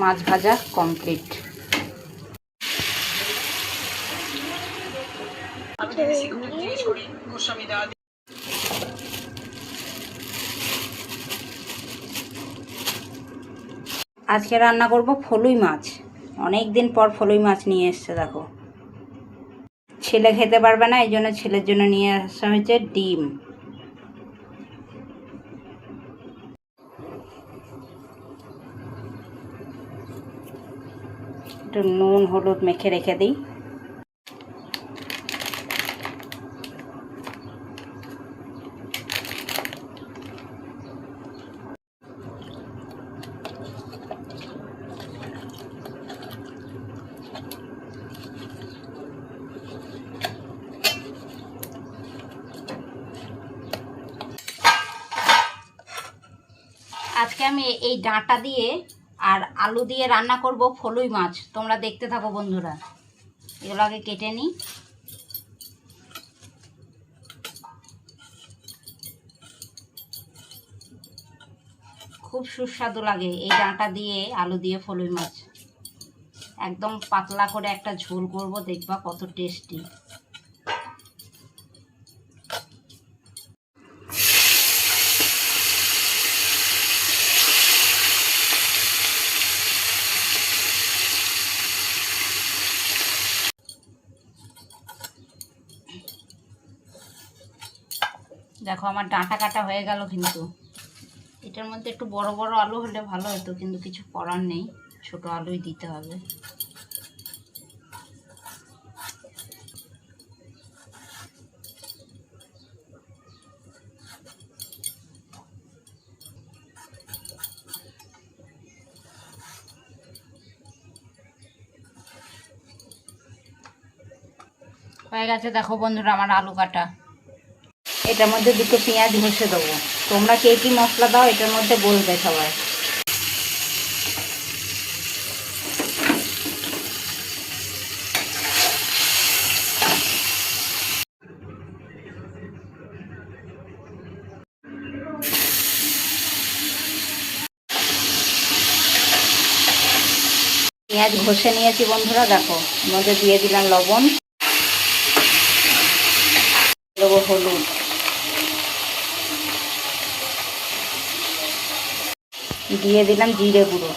মাছ ভাজা কমপ্লিট। আজকে রান্না করব ফলুই মাছ। অনেক দিন পর ফলুই মাছ নিয়ে এসছে দেখো। ছেলে খেতে পারবে না, এই জন্য ছেলের জন্য নিয়ে আসা হয়েছে ডিম। একটু নুন হলুদ মেখে রেখে দিই। আজকে আমি এই ডাঁটা দিয়ে আর আলু দিয়ে রান্না করব ফলুই মাছ। তোমরা দেখতে থাকো বন্ধুরা। এগুলো আগে কেটে নিই। খুব সুস্বাদু লাগে এই ডাঁটা দিয়ে আলু দিয়ে ফলুই মাছ। একদম পাতলা করে একটা ঝোল করব, দেখবা কত টেস্টি। দেখো আমার ডাঁটা কাটা হয়ে গেল, কিন্তু এটার মধ্যে একটু বড় বড় আলু হলে ভালো হতো, কিন্তু কিছু করার নেই, ছোট আলুই দিতে হবে। হয়ে গেছে দেখো বন্ধুরা আমার আলু কাটা। এটার মধ্যে দুটো পেঁয়াজ ঘষে দেবো। তোমরা কে কী মশলা দাও এটার মধ্যে বলবে সবাই। পেঁয়াজ ঘষে নিয়েছি বন্ধুরা, দেখো এর মধ্যে দিয়ে দিলাম লবণ, দেবো হলুদ, দিয়ে দিলাম জিরে গুঁড়ো।